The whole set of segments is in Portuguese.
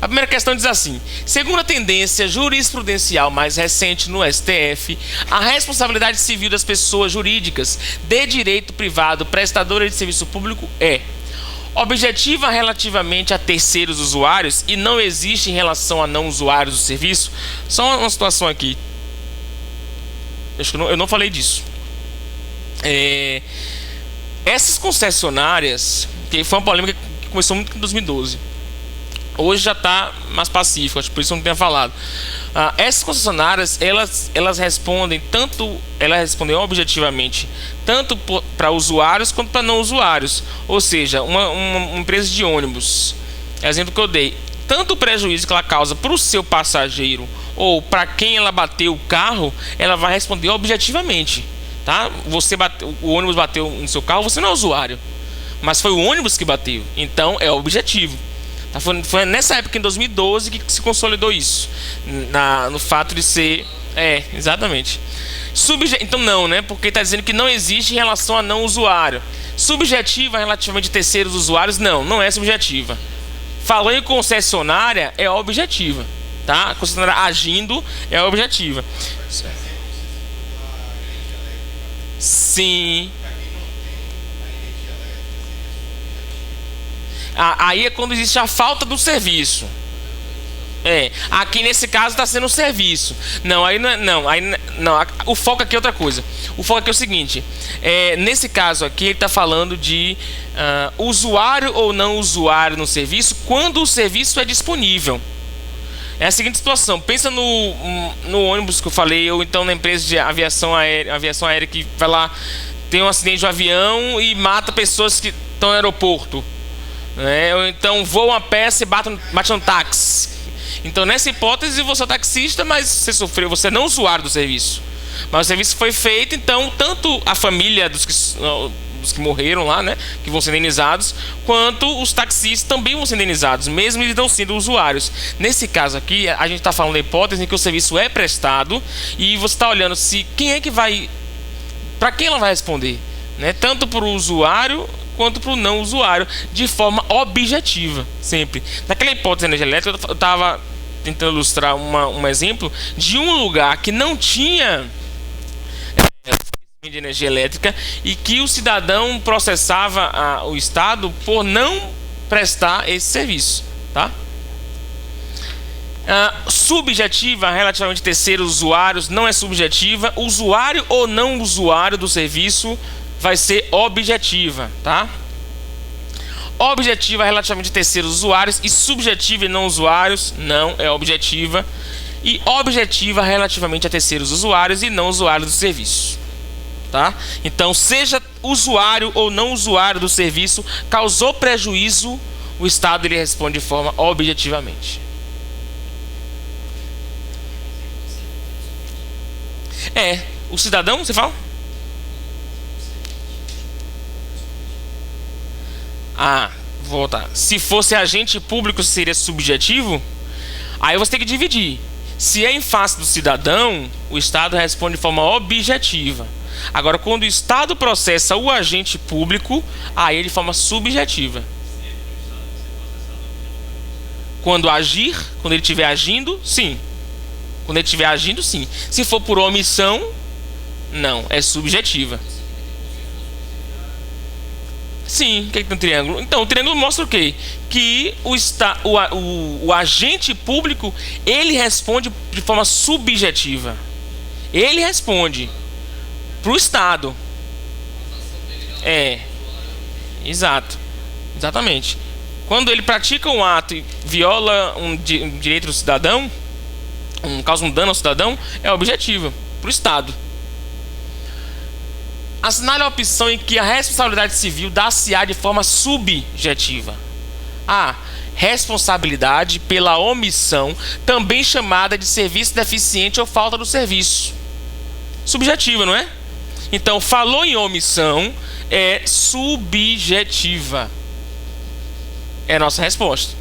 A primeira questão diz assim: segundo a tendência jurisprudencial mais recente no STF, a responsabilidade civil das pessoas jurídicas de direito privado prestadoras de serviço público é objetiva relativamente a terceiros usuários e não existe em relação a não usuários do serviço. Só uma situação aqui. Eu não falei disso. Essas concessionárias, que foi uma polêmica que começou muito em 2012, hoje já está mais pacífico, acho que por isso eu não tenho falado. Essas concessionárias, elas respondem objetivamente tanto para usuários quanto para não usuários. Ou seja, uma empresa de ônibus, exemplo que eu dei, tanto o prejuízo que ela causa para o seu passageiro ou para quem ela bateu o carro, ela vai responder objetivamente, tá? O ônibus bateu no seu carro, você não é usuário, mas foi o ônibus que bateu, então é objetivo. Foi nessa época, em 2012, que se consolidou isso, no fato de ser... exatamente. Então não, né? Porque está dizendo que não existe em relação a não usuário. Subjetiva relativamente a terceiros usuários, não é subjetiva. Falou em concessionária, é objetiva, tá? A concessionária agindo é objetiva. Sim. Aí é quando existe a falta do serviço. Aqui nesse caso está sendo o serviço. Não, aí não é. Não. O foco aqui é outra coisa. O foco aqui é o seguinte: nesse caso aqui ele está falando de usuário ou não usuário no serviço quando o serviço é disponível. É a seguinte situação: pensa no ônibus que eu falei, ou então na empresa de aviação aérea que vai lá, tem um acidente de avião e mata pessoas que estão no aeroporto. Ou então voa uma peça e bate no táxi. Então nessa hipótese você é taxista, mas você não é usuário do serviço, mas o serviço foi feito. Então tanto a família dos que morreram lá, né, que vão ser indenizados, quanto os taxistas também vão ser indenizados, mesmo eles não sendo usuários. Nesse caso aqui a gente está falando da hipótese em que o serviço é prestado e você está olhando se para quem ela vai responder, né, tanto para o usuário quanto para o não usuário, de forma objetiva, sempre. Naquela hipótese de energia elétrica, eu estava tentando ilustrar um exemplo de um lugar que não tinha de energia elétrica e que o cidadão processava o Estado por não prestar esse serviço, tá? Subjetiva relativamente a terceiros usuários não é subjetiva. Usuário ou não usuário do serviço vai ser objetiva, tá? Objetiva relativamente a terceiros usuários e subjetiva e não usuários não é objetiva. E objetiva relativamente a terceiros usuários e não usuários do serviço, tá? Então, seja usuário ou não usuário do serviço, causou prejuízo, o Estado ele responde de forma objetivamente. O cidadão, você fala? Vou voltar. Se fosse agente público, seria subjetivo? Aí você tem que dividir. Se é em face do cidadão, o Estado responde de forma objetiva. Agora, quando o Estado processa o agente público, aí ele de forma subjetiva. Quando ele estiver agindo, sim. Quando ele estiver agindo, sim. Se for por omissão, não, é subjetiva. Sim, o que tem um triângulo? Então, o triângulo mostra o quê? Que o agente público, ele responde de forma subjetiva. Ele responde para o Estado. Exatamente. Quando ele pratica um ato e viola um direito do cidadão, causa um dano ao cidadão, é objetiva para o Estado. Assinale a opção em que a responsabilidade civil dá-se-á de forma subjetiva. Responsabilidade pela omissão, também chamada de serviço deficiente ou falta do serviço. Subjetiva, não é? Então, falou em omissão, é subjetiva. É a nossa resposta.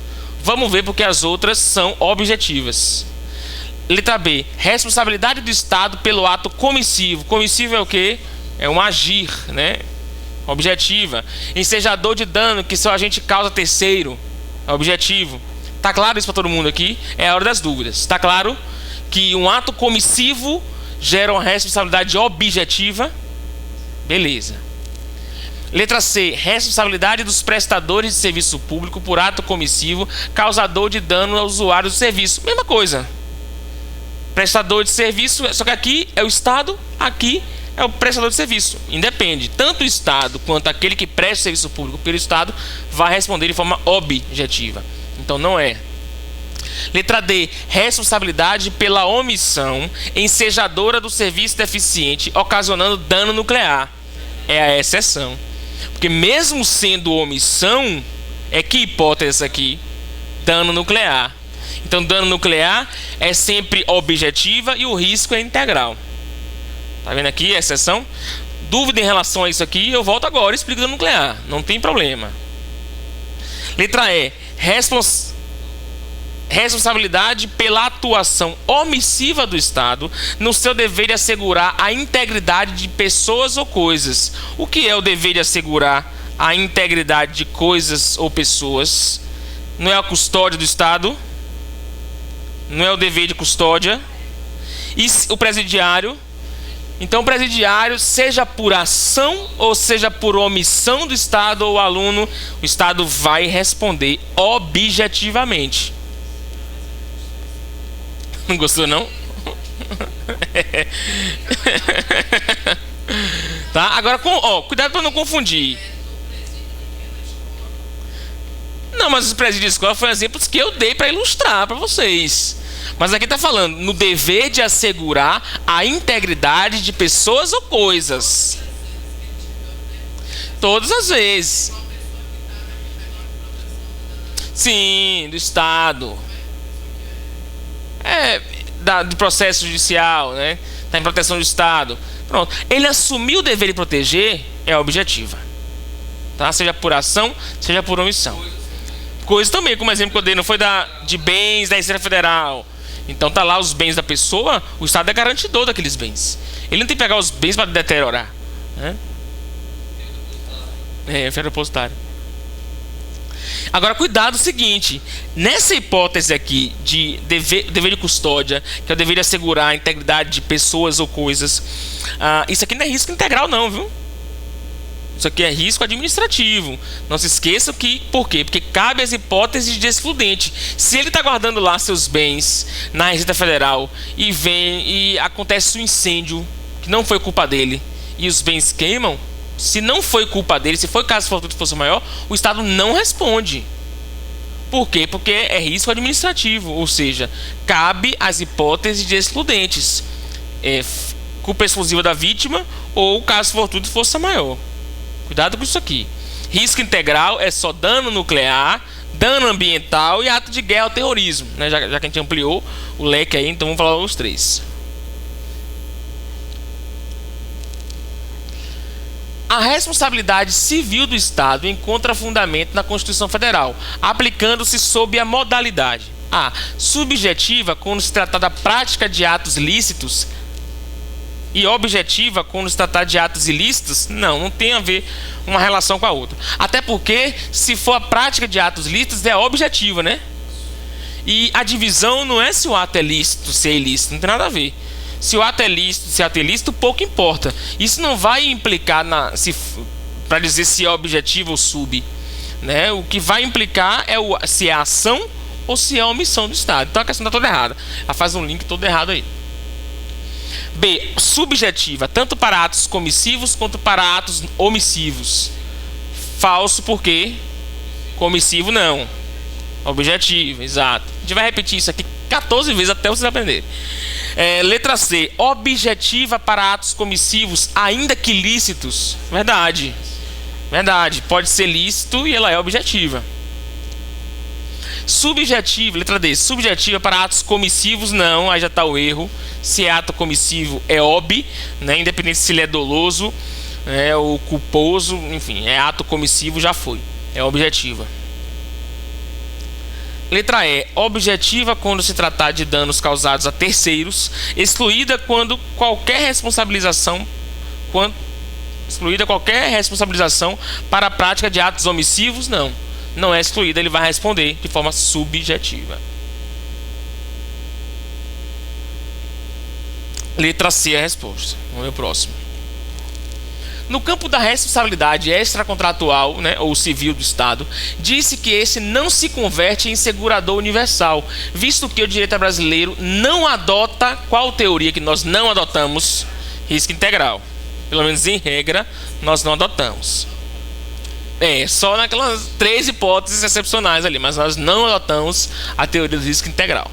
Vamos ver porque as outras são objetivas. Letra B. Responsabilidade do Estado pelo ato comissivo. Comissivo é o quê? É um agir, né? Objetiva. Ensejador de dano que seu agente causa terceiro. Objetivo. Tá claro isso para todo mundo aqui? É a hora das dúvidas. Tá claro que um ato comissivo gera uma responsabilidade objetiva? Beleza. Letra C. Responsabilidade dos prestadores de serviço público por ato comissivo causador de dano ao usuário do serviço. Mesma coisa. Prestador de serviço, só que aqui é o Estado, aqui é o prestador de serviço. Independe. Tanto o Estado quanto aquele que presta serviço público pelo Estado vai responder de forma objetiva. Então não é. Letra D. Responsabilidade pela omissão ensejadora do serviço deficiente ocasionando dano nuclear. É a exceção. Porque mesmo sendo omissão, é que hipótese essa aqui? Dano nuclear. Então dano nuclear é sempre objetiva e o risco é integral. Tá vendo aqui a exceção? Dúvida em relação a isso aqui, eu volto agora e explico dano nuclear. Não tem problema. Letra E. Responsabilidade pela atuação omissiva do Estado no seu dever de assegurar a integridade de pessoas ou coisas. O que é o dever de assegurar a integridade de coisas ou pessoas? Não é a custódia do Estado? Não é o dever de custódia? E o presidiário? Então o presidiário, seja por ação ou seja por omissão do Estado ou aluno, o Estado vai responder objetivamente. Não gostou não? Tá? Agora, cuidado para não confundir. Não, mas os presídios de escola foram exemplos que eu dei para ilustrar para vocês. Mas aqui está falando no dever de assegurar a integridade de pessoas ou coisas. Todas as vezes. Sim, do Estado. Do processo judicial, né? Está em proteção do Estado. Pronto. Ele assumiu o dever de proteger, é objetiva. Tá? Seja por ação, seja por omissão. Coisa também, como exemplo que eu dei, não foi de bens da Receita Federal. Então tá lá os bens da pessoa, o Estado é garantidor daqueles bens. Ele não tem que pegar os bens para deteriorar, né? É o depositário. Agora cuidado, o seguinte, nessa hipótese aqui de dever de custódia, que é o dever de assegurar a integridade de pessoas ou coisas, isso aqui não é risco integral não, viu? Isso aqui é risco administrativo. Não se esqueçam que, por quê? Porque cabe às hipóteses de excludente. Se ele está guardando lá seus bens na Receita Federal e acontece um incêndio que não foi culpa dele e os bens queimam, se não foi culpa dele, se foi caso de força maior, o Estado não responde. Por quê? Porque é risco administrativo, ou seja, cabe às hipóteses de excludentes. Culpa exclusiva da vítima ou caso fortuito de força maior. Cuidado com isso aqui. Risco integral é só dano nuclear, dano ambiental e ato de guerra ao terrorismo, né? Já que a gente ampliou o leque aí, então vamos falar os três. A responsabilidade civil do Estado encontra fundamento na Constituição Federal, aplicando-se sob a modalidade A. Subjetiva, quando se tratar da prática de atos lícitos, e objetiva, quando se tratar de atos ilícitos. Não tem a ver uma relação com a outra. Até porque, se for a prática de atos lícitos, é objetiva, né? E a divisão não é se o ato é lícito, se é ilícito, não tem nada a ver. Se o ato é lícito, se é ato ilícito, pouco importa. Isso não vai implicar para dizer se é objetivo ou sub, né? O que vai implicar é se é ação ou se é omissão do Estado. Então a questão está toda errada. Ela faz um link todo errado aí. B. Subjetiva, tanto para atos comissivos quanto para atos omissivos. Falso, porque comissivo não. Objetivo, exato. A gente vai repetir isso aqui 14 vezes até vocês aprenderem. Letra C. Objetiva para atos comissivos, ainda que lícitos. Verdade. Pode ser lícito e ela é objetiva. Subjetiva, letra D. Subjetiva para atos comissivos, não. Aí já está o erro. Se é ato comissivo, é ob, né? Independente se ele é doloso, ou culposo, enfim, é ato comissivo, já foi. É objetiva. Letra E. Objetiva quando se tratar de danos causados a terceiros, excluída qualquer responsabilização para a prática de atos omissivos, não. não é excluída, ele vai responder de forma subjetiva. Letra C é a resposta. Vamos ver o próximo. No campo da responsabilidade extracontratual, né, ou civil do Estado, disse que esse não se converte em segurador universal, visto que o direito brasileiro não adota, qual teoria que nós não adotamos? Risco integral. Pelo menos em regra, nós não adotamos. Só naquelas 3 hipóteses excepcionais ali, mas nós não adotamos a teoria do risco integral.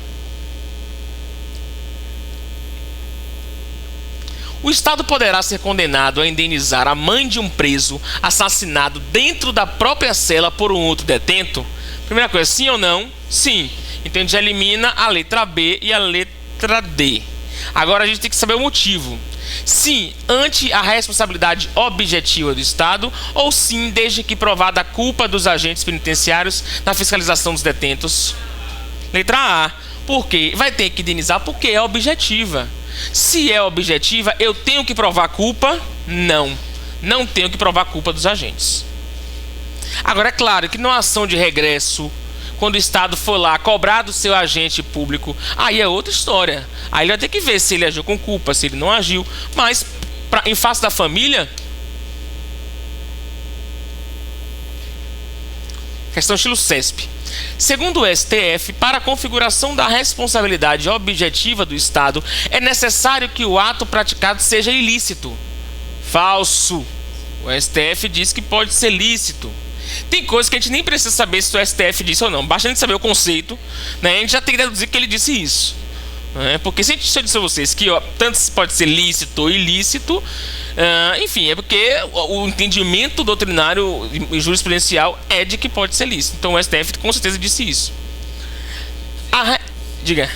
O Estado poderá ser condenado a indenizar a mãe de um preso assassinado dentro da própria cela por um outro detento? Primeira coisa, sim ou não? Sim. Então a gente já elimina a letra B e a letra D. Agora a gente tem que saber o motivo. Sim, ante a responsabilidade objetiva do Estado, ou sim, desde que provada a culpa dos agentes penitenciários na fiscalização dos detentos? Letra A. Por quê? Vai ter que indenizar porque é objetiva. Se é objetiva, eu tenho que provar a culpa? Não. Não tenho que provar a culpa dos agentes. Agora, é claro que numa ação de regresso, quando o Estado for lá cobrar do seu agente público, aí é outra história. Aí ele vai ter que ver se ele agiu com culpa, se ele não agiu. Mas, em face da família... Questão estilo CESP. Segundo o STF, para a configuração da responsabilidade objetiva do Estado, é necessário que o ato praticado seja ilícito. Falso. O STF diz que pode ser lícito. Tem coisas que a gente nem precisa saber se o STF disse ou não. Basta a gente saber o conceito, né? A gente já tem que deduzir que ele disse isso. Porque se eu disser a vocês que tanto pode ser lícito ou ilícito, enfim, é porque o entendimento doutrinário e jurisprudencial é de que pode ser lícito. Então o STF com certeza disse isso. Diga.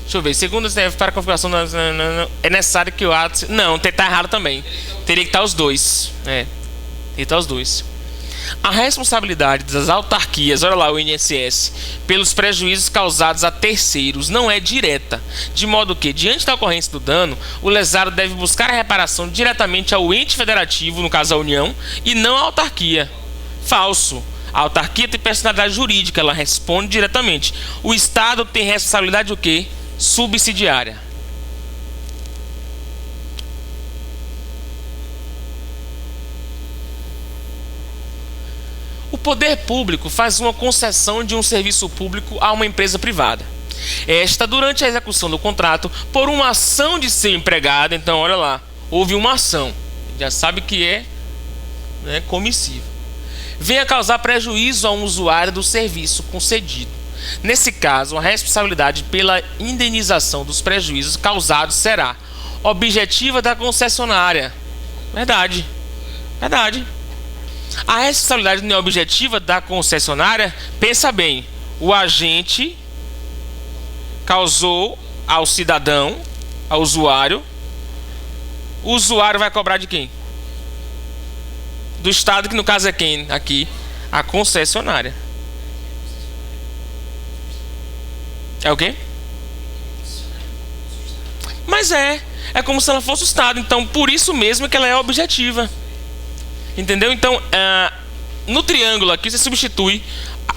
Deixa eu ver. Segundo o STF, para a configuração é necessário que o ato... Não, está errado também. Teria que estar os dois. Teria que estar os dois. A responsabilidade das autarquias, olha lá o INSS, pelos prejuízos causados a terceiros não é direta, de modo que, diante da ocorrência do dano, o lesado deve buscar a reparação diretamente ao ente federativo, no caso a União, e não à autarquia. Falso. A autarquia tem personalidade jurídica, ela responde diretamente. O Estado tem responsabilidade o quê? Subsidiária. O poder público faz uma concessão de um serviço público a uma empresa privada. Esta, durante a execução do contrato, por uma ação de seu empregado, então olha lá, houve uma ação, já sabe que é comissivo, venha causar prejuízo a um usuário do serviço concedido. Nesse caso, a responsabilidade pela indenização dos prejuízos causados será objetiva da concessionária. Verdade. A responsabilidade não é objetiva da concessionária. Pensa bem, o agente causou ao cidadão, ao usuário. O usuário vai cobrar de quem? Do Estado, que no caso é quem? Aqui, a concessionária. É o quê? Mas é como se ela fosse o Estado. Então, por isso mesmo que ela é objetiva. Entendeu? Então, no triângulo aqui, você substitui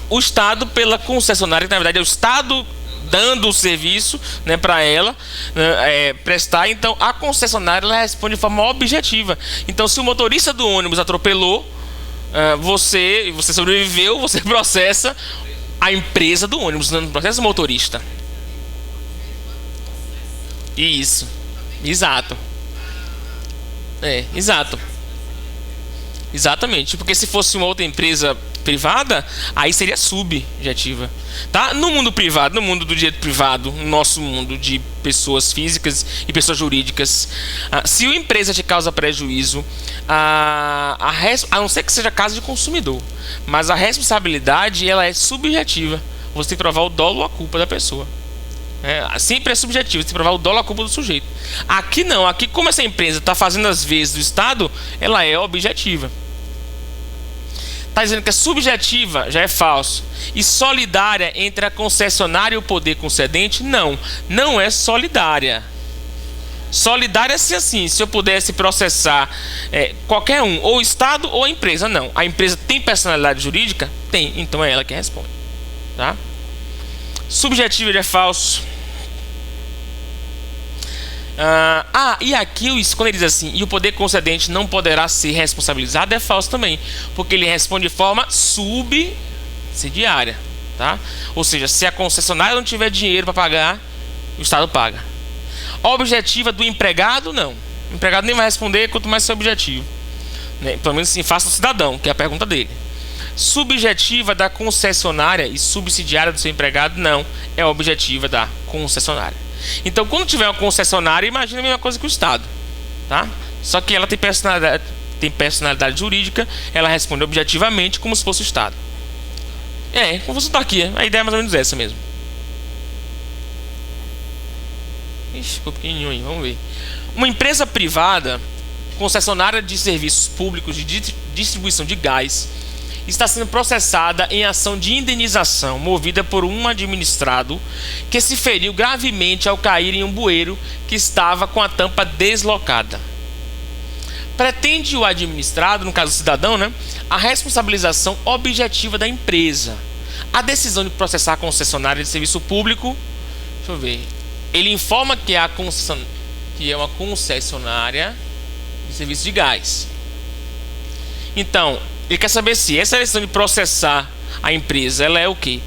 o Estado pela concessionária, que na verdade é o Estado dando o serviço, né, para ela prestar. Então, a concessionária ela responde de forma objetiva. Então, se o motorista do ônibus atropelou, você sobreviveu, você processa a empresa do ônibus, não processa o motorista. Isso. Exato. Exato. Exatamente, porque se fosse uma outra empresa privada, aí seria subjetiva, tá? No mundo privado, no mundo do direito privado, no nosso mundo de pessoas físicas e pessoas jurídicas, se a empresa te causa prejuízo, a não ser que seja caso de consumidor, mas a responsabilidade ela é subjetiva. Você tem que provar o dolo ou a culpa da pessoa. Sempre é subjetivo, você tem que provar o dolo ou a culpa do sujeito. Aqui não, aqui como essa empresa está fazendo as vezes do Estado, ela é objetiva. Está dizendo que é subjetiva, já é falso. E solidária entre a concessionária e o poder concedente? Não é solidária. Solidária assim, se eu pudesse processar qualquer um, ou o Estado ou a empresa. Não, a empresa tem personalidade jurídica? Tem, então é ela que responde, tá? Subjetivo é falso. E aqui quando ele diz assim, e o poder concedente não poderá ser responsabilizado, é falso também, porque ele responde de forma subsidiária, tá? Ou seja, se a concessionária não tiver dinheiro para pagar, o Estado paga. Objetiva do empregado, não. O empregado nem vai responder, quanto mais ser objetivo, né? Pelo menos assim, faça o cidadão, que é a pergunta dele. Subjetiva da concessionária e subsidiária do seu empregado, não. É objetiva da concessionária. Então, quando tiver uma concessionária, imagina a mesma coisa que o Estado, tá? Só que ela tem personalidade jurídica, ela responde objetivamente como se fosse o Estado. Como você está aqui, a ideia é mais ou menos essa mesmo. Ixi, ficou pequenininho aí, vamos ver. Uma empresa privada, concessionária de serviços públicos de distribuição de gás, está sendo processada em ação de indenização movida por um administrado que se feriu gravemente ao cair em um bueiro que estava com a tampa deslocada. Pretende o administrado, no caso o cidadão, né, a responsabilização objetiva da empresa. A decisão de processar a concessionária de serviço público, deixa eu ver, ele informa que é uma concessionária de serviço de gás. Então, ele quer saber se essa decisão de processar a empresa, ela é o quê?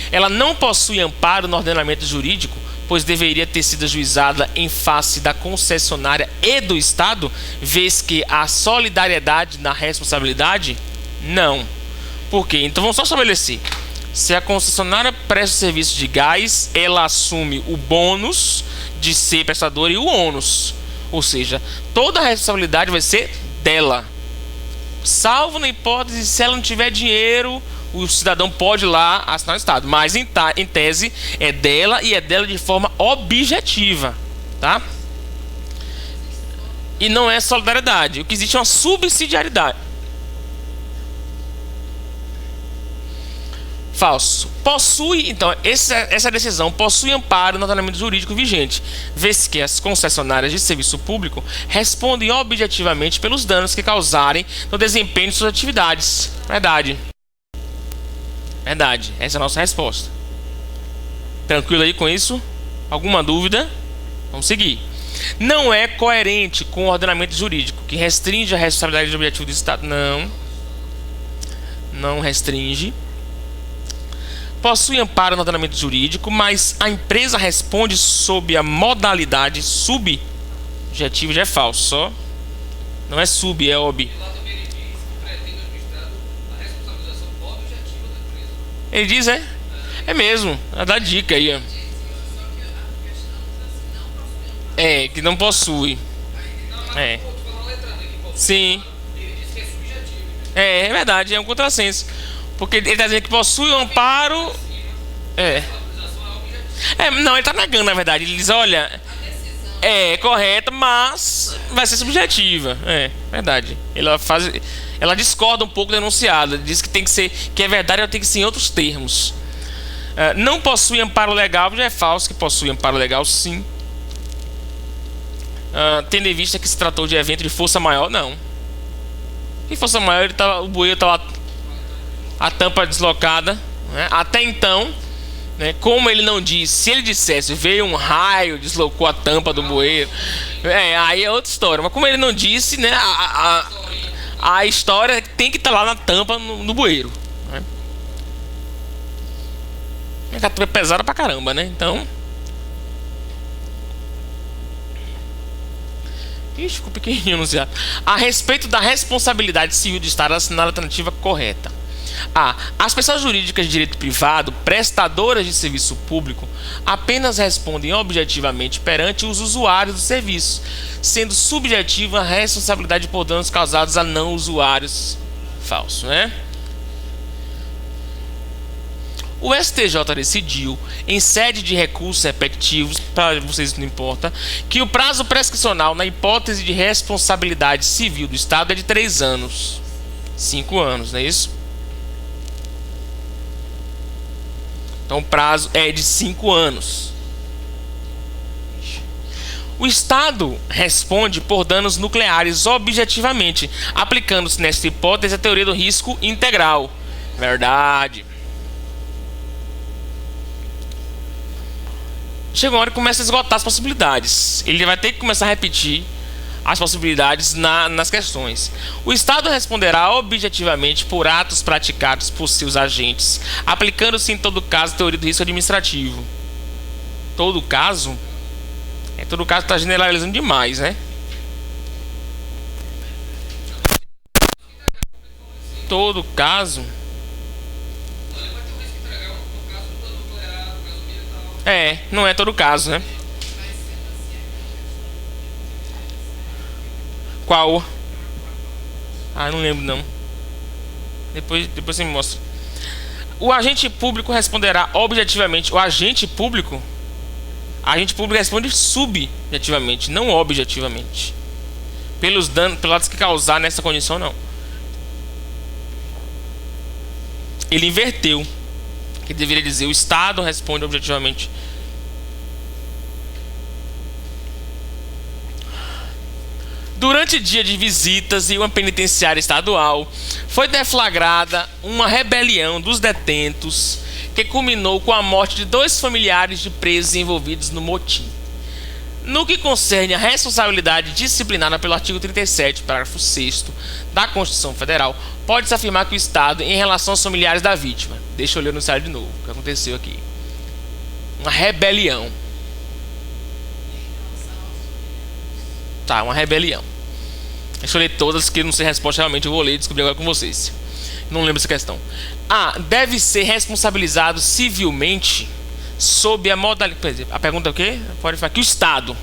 Ela não possui amparo no ordenamento jurídico, pois deveria ter sido ajuizada em face da concessionária e do Estado, vez que a solidariedade na responsabilidade? Não. Por quê? Então vamos só estabelecer. Se a concessionária presta serviço de gás, ela assume o bônus de ser prestadora e o ônus. Ou seja, toda a responsabilidade vai ser dela. Salvo na hipótese, se ela não tiver dinheiro, o cidadão pode ir lá assinar o Estado. Mas em tese é dela e é dela de forma objetiva, tá? E não é solidariedade. O que existe é uma subsidiariedade. Falso. Possui, então, essa decisão possui amparo no ordenamento jurídico vigente, vez que as concessionárias de serviço público respondem objetivamente pelos danos que causarem no desempenho de suas atividades. Verdade. Verdade. Essa é a nossa resposta. Tranquilo aí com isso? Alguma dúvida? Vamos seguir. Não é coerente com o ordenamento jurídico que restringe a responsabilidade objetiva do Estado. Não restringe. Possui amparo no ordenamento jurídico, mas a empresa responde sob a modalidade subjetiva, já é falso, só. Não é sub, é ob. Ele diz, é mesmo, dá dica aí, ó. Que não possui. Sim. É verdade, é um contrassenso. Porque ele está dizendo que possui um amparo. Não, ele está negando, na verdade. Ele diz, olha, é correta, mas vai ser subjetiva. Verdade. Ela discorda um pouco da enunciada. Diz que tem que ser, que é verdade, ela tem que ser em outros termos. Não possui amparo legal, já é falso que possui amparo legal, sim. Tendo em vista que se tratou de evento de força maior, não. Que força maior, o bueiro estava a tampa deslocada, né? Até então, né, como ele não disse, se ele dissesse veio um raio, deslocou a tampa do bueiro, aí é outra história. Mas como ele não disse, né, a história tem que estar lá na tampa no bueiro, né? A tampa é pesada pra caramba, né? Então, ficou pequenininho anunciado. A respeito da responsabilidade civil do Estado, assinar a alternativa correta. As pessoas jurídicas de direito privado, prestadoras de serviço público, apenas respondem objetivamente perante os usuários do serviço, sendo subjetiva a responsabilidade por danos causados a não usuários. Falso, né? O STJ decidiu, em sede de recursos repetitivos, para vocês não importa, que o prazo prescricional na hipótese de responsabilidade civil do Estado é de 3 anos. 5 anos, não é isso? Então o prazo é de 5 anos. O Estado responde por danos nucleares objetivamente, aplicando-se nesta hipótese a teoria do risco integral. Verdade. Chega uma hora que começa a esgotar as possibilidades. Ele vai ter que começar a repetir as possibilidades nas questões. O Estado responderá objetivamente por atos praticados por seus agentes, aplicando-se em todo caso a teoria do risco administrativo. Todo caso? Todo caso está generalizando demais, né? Todo caso. Não é todo caso, né? Qual? Não lembro não. Depois você me mostra. O agente público responderá objetivamente. O agente público responde subjetivamente, não objetivamente. Pelos danos que causar nessa condição, não. Ele inverteu. Que deveria dizer: o Estado responde objetivamente. Durante dia de visitas em uma penitenciária estadual, foi deflagrada uma rebelião dos detentos que culminou com a morte de 2 familiares de presos envolvidos no motim. No que concerne à responsabilidade disciplinada pelo artigo 37, parágrafo 6º da Constituição Federal, pode-se afirmar que o Estado, em relação aos familiares da vítima... Deixa eu ler no enunciado de novo, o que aconteceu aqui. Uma rebelião. Tá, uma rebelião. Deixa eu ler todas, que não sei a resposta, realmente eu vou ler e descobrir agora com vocês. Não lembro essa questão. Deve ser responsabilizado civilmente sob a modalidade... A pergunta é o quê? Pode falar que o Estado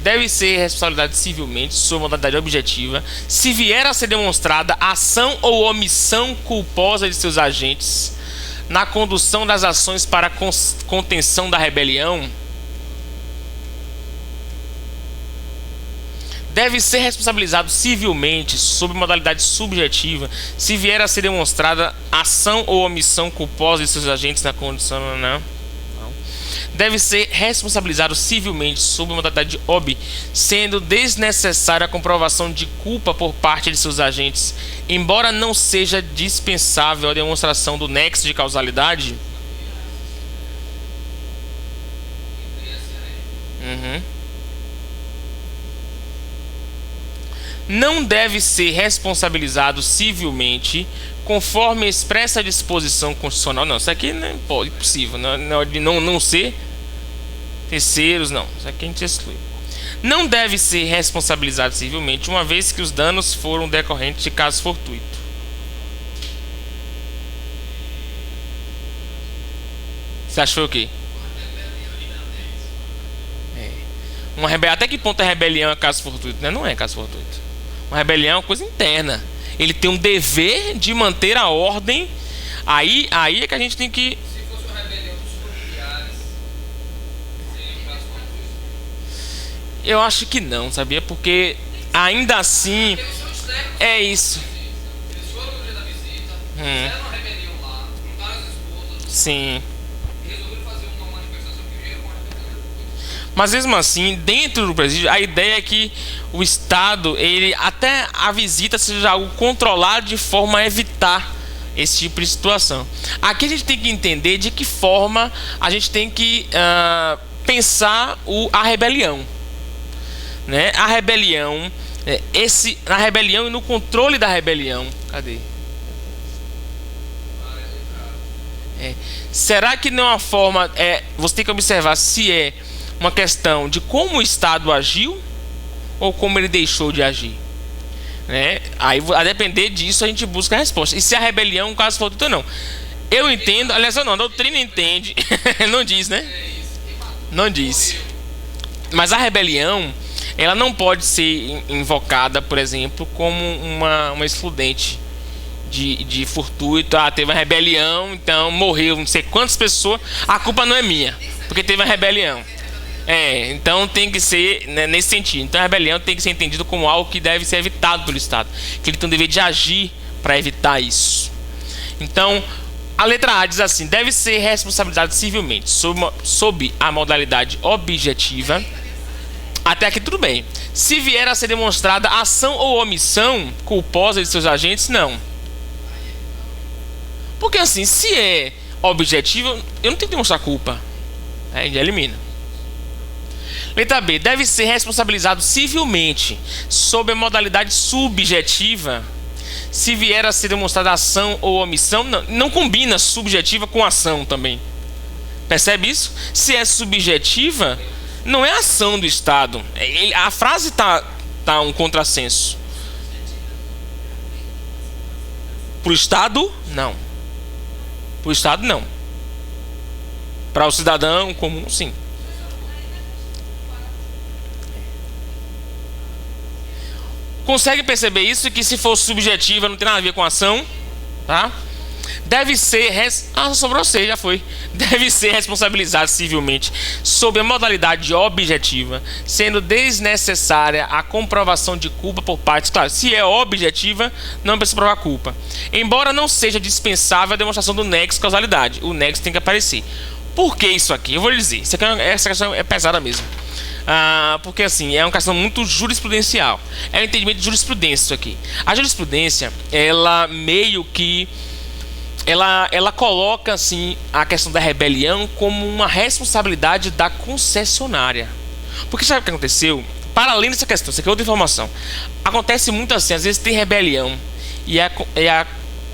deve ser responsabilizado civilmente sob modalidade objetiva se vier a ser demonstrada ação ou omissão culposa de seus agentes na condução das ações para a contenção da rebelião. Deve ser responsabilizado civilmente sob modalidade subjetiva se vier a ser demonstrada ação ou omissão culposa de seus agentes na condição... Deve ser responsabilizado civilmente sob modalidade ob, sendo desnecessária a comprovação de culpa por parte de seus agentes, embora não seja dispensável a demonstração do nexo de causalidade. Não deve ser responsabilizado civilmente conforme expressa a disposição constitucional. Não, isso aqui não é impossível. Não ser terceiros, não. Isso aqui a gente exclui. Não deve ser responsabilizado civilmente, uma vez que os danos foram decorrentes de caso fortuito. Você achou o quê? Até que ponto a rebelião é caso fortuito? Não é caso fortuito. Uma rebelião é uma coisa interna. Ele tem um dever de manter a ordem. Aí é que a gente tem que... Se fosse uma rebelião dos familiares, seria um caso fortuito? Eu acho que não, sabia? Porque ainda assim... É isso. Eles foram no dia da visita, fizeram uma rebelião lá, juntaram as esposas. Sim. Mas mesmo assim, dentro do presídio, a ideia é que o Estado, até a visita seja algo controlado de forma a evitar esse tipo de situação. Aqui a gente tem que entender de que forma a gente tem que pensar a rebelião, né? A rebelião, na rebelião e no controle da rebelião. Cadê? Será que não é uma forma... você tem que observar se é uma questão de como o Estado agiu ou como ele deixou de agir, né? Aí, a depender disso, a gente busca a resposta. E se a rebelião é um caso fortuito ou não. Eu entendo, aliás, não, a doutrina entende. Não diz, né? Não diz. Mas a rebelião, ela não pode ser invocada, por exemplo, como uma excludente de fortuito. Teve uma rebelião, então morreu não sei quantas pessoas. A culpa não é minha, porque teve uma rebelião. Então tem que ser, né, nesse sentido. Então a rebelião tem que ser entendido como algo que deve ser evitado pelo Estado, que ele tem o dever de agir para evitar isso. Então A letra A diz assim: deve ser responsabilizado civilmente sob a modalidade objetiva. Até aqui tudo bem. Se vier a ser demonstrada ação ou omissão culposa de seus agentes, não. Porque assim, se é objetivo, eu não tenho que demonstrar culpa. Aí já elimina. Letra B. Deve ser responsabilizado civilmente sob a modalidade subjetiva. Se vier a ser demonstrada ação ou omissão, não combina subjetiva com ação também. Percebe isso? Se é subjetiva, não é ação do Estado. A frase tá um contrassenso. Para o Estado, não. Para o Estado, não. Para o cidadão comum, sim. Consegue perceber isso? Que se for subjetiva não tem nada a ver com ação, tá? Deve ser sobrou você, já foi. Deve ser responsabilizado civilmente sob a modalidade objetiva, sendo desnecessária a comprovação de culpa por partes. Claro, se é objetiva, não precisa provar culpa. Embora não seja dispensável a demonstração do nexo de causalidade, o nexo tem que aparecer. Por que isso aqui? Eu vou lhe dizer. Essa questão é pesada mesmo. Porque assim, é uma questão muito jurisprudencial. É um entendimento de jurisprudência isso aqui. A jurisprudência, ela meio que ela coloca assim a questão da rebelião como uma responsabilidade da concessionária. Porque sabe o que aconteceu? Para além dessa questão, isso aqui é outra informação. Acontece muito assim, às vezes tem rebelião e a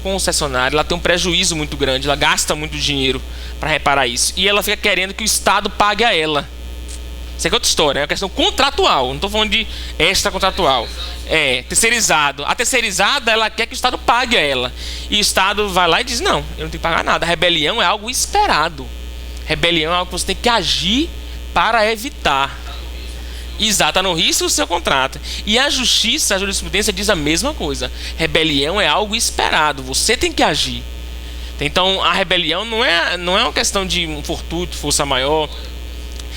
concessionária ela tem um prejuízo muito grande, ela gasta muito dinheiro para reparar isso e ela fica querendo que o Estado pague a ela. Isso aqui é outra história, é uma questão contratual. Não estou falando de extracontratual. É, terceirizado. A terceirizada, ela quer que o Estado pague a ela. E o Estado vai lá e diz, não, eu não tenho que pagar nada. A rebelião é algo esperado. Rebelião é algo que você tem que agir para evitar. Exato, está no risco do seu contrato. E a justiça, a jurisprudência diz a mesma coisa. Rebelião é algo esperado. Você tem que agir. Então, a rebelião não é uma questão de um fortuito, força maior.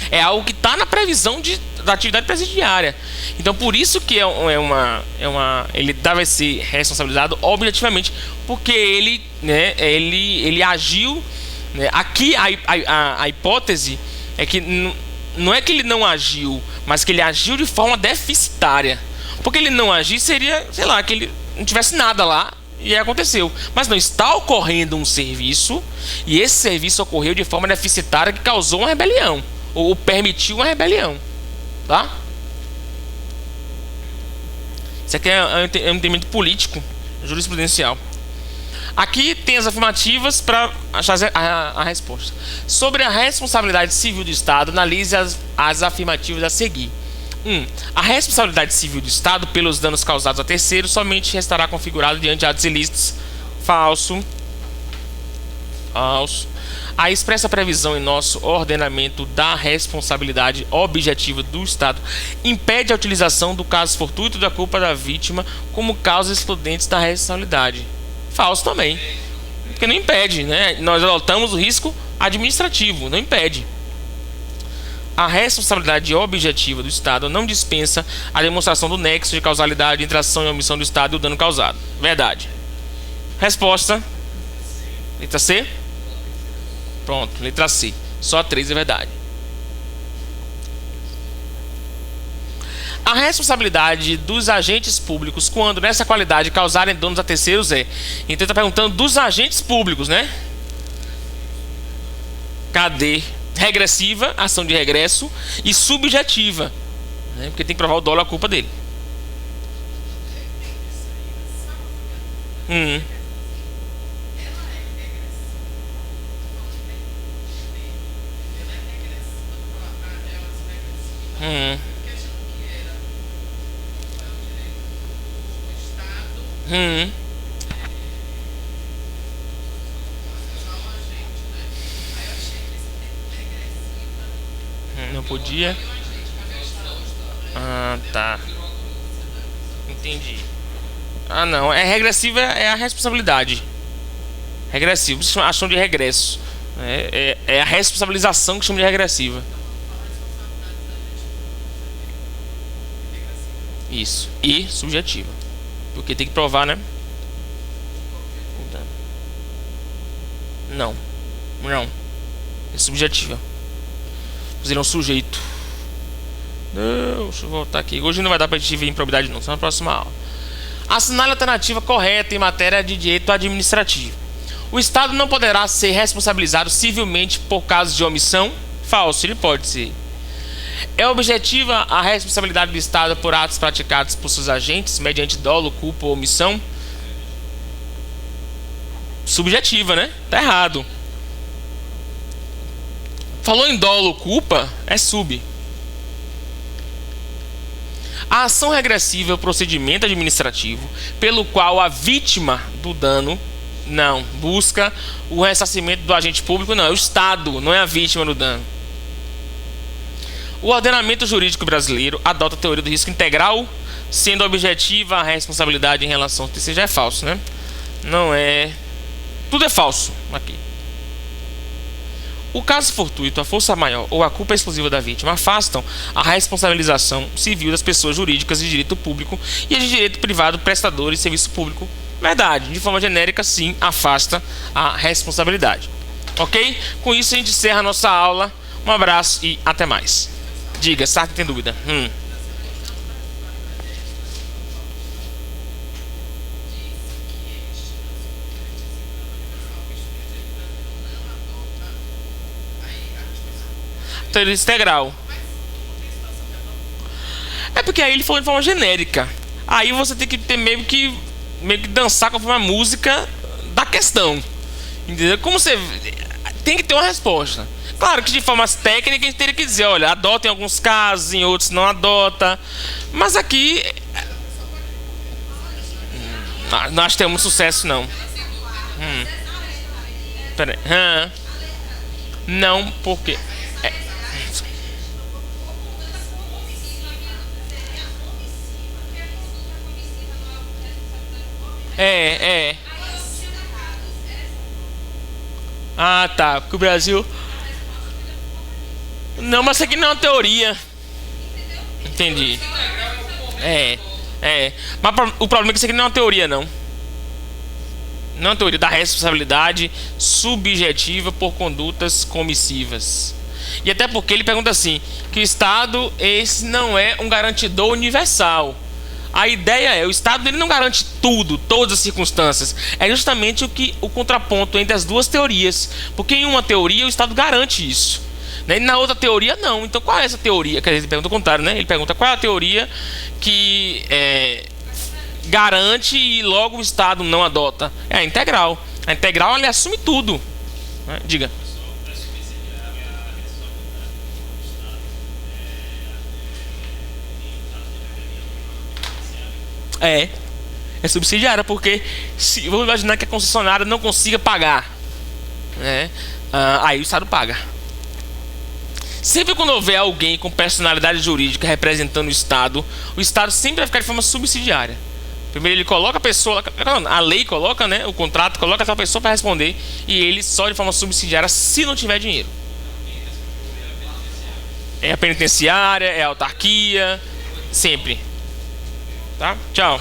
É algo que está na previsão da atividade presidiária. Então, por isso que ele deve ser responsabilizado objetivamente, porque ele agiu. Né, aqui a hipótese é que não é que ele não agiu, mas que ele agiu de forma deficitária. Porque ele não agir seria, sei lá, que ele não tivesse nada lá e aí aconteceu. Mas não, está ocorrendo um serviço e esse serviço ocorreu de forma deficitária que causou uma rebelião. Ou permitiu uma rebelião, tá? Isso aqui é um entendimento político, jurisprudencial. Aqui tem as afirmativas para achar a resposta. Sobre a responsabilidade civil do Estado, analise as afirmativas a seguir. 1. A responsabilidade civil do Estado pelos danos causados a terceiros somente estará configurada diante de atos ilícitos. Falso. Falso. A expressa previsão em nosso ordenamento da responsabilidade objetiva do Estado impede a utilização do caso fortuito da culpa da vítima como causas excludentes da responsabilidade. Falso também. Porque não impede, né? Nós adotamos o risco administrativo, não impede. A responsabilidade objetiva do Estado não dispensa a demonstração do nexo de causalidade entre a ação e a omissão do Estado e o dano causado. Verdade. Resposta. Letra C. Pronto, letra C. Só 3 é verdade. A responsabilidade dos agentes públicos quando nessa qualidade causarem danos a terceiros é... Então está perguntando dos agentes públicos, né? Cadê? Regressiva, ação de regresso, e subjetiva, né? Porque tem que provar o dolo a culpa dele. Hum. Não podia. Ah, tá. Entendi. Ah, não. É regressiva, é a responsabilidade. Regressivo, vocês acham de regresso. É a responsabilização que chama de regressiva. Isso. E subjetiva. Porque tem que provar, né? Não. Não. É subjetiva. Fazer um sujeito. Não, deixa eu voltar aqui. Hoje não vai dar pra gente ver improbidade não, só na próxima aula. Assinale a alternativa correta em matéria de direito administrativo. O Estado não poderá ser responsabilizado civilmente por casos de omissão? Falso, ele pode ser. É objetiva a responsabilidade do Estado por atos praticados por seus agentes, mediante dolo, culpa ou omissão? Subjetiva, né? Tá errado. Falou em dolo, culpa, é sub. A ação regressiva é o procedimento administrativo pelo qual a vítima do dano não busca o ressarcimento do agente público, não, é o Estado, não é a vítima do dano. O ordenamento jurídico brasileiro adota a teoria do risco integral, sendo objetiva a responsabilidade em relação ao TCJ. É falso, né? Não é. Tudo é falso aqui. O caso fortuito, a força maior ou a culpa exclusiva da vítima afastam a responsabilização civil das pessoas jurídicas de direito público e de direito privado prestadores de serviço público. Verdade, de forma genérica, sim, afasta a responsabilidade. Ok? Com isso a gente encerra a nossa aula. Um abraço e até mais. Diga, Sartre tem dúvida? Teoria integral. É porque aí ele falou de forma genérica. Aí você tem que ter meio que dançar conforme a música da questão. Entendeu? Como você tem que ter uma resposta. Claro que de forma técnica a gente teria que dizer, olha, adota em alguns casos, em outros não adota. Mas aqui não acho que tem muito sucesso não. Pera aí. Não, porque é. Ah, tá. Porque o Brasil. Não, mas isso aqui não é uma teoria. Entendi. Mas o problema é que isso aqui não é uma teoria, não. Não é uma teoria da responsabilidade subjetiva por condutas comissivas. E até porque ele pergunta assim: que o Estado, esse não é um garantidor universal. A ideia é, o Estado ele não garante tudo, todas as circunstâncias. É justamente o contraponto entre as duas teorias. Porque em uma teoria o Estado garante isso, né? E na outra teoria não. Então qual é essa teoria? Quer dizer, ele pergunta o contrário, né? Ele pergunta qual é a teoria que garante e logo o Estado não adota. É a integral. A integral ele assume tudo, né? Diga. É subsidiária, porque vamos imaginar que a concessionária não consiga pagar, né? Aí o Estado paga. Sempre quando houver alguém com personalidade jurídica representando o Estado sempre vai ficar de forma subsidiária. Primeiro ele coloca a pessoa, a lei coloca, né? O contrato coloca aquela pessoa para responder, e ele só de forma subsidiária se não tiver dinheiro. É a penitenciária, é a autarquia, sempre. Tá? Tchau.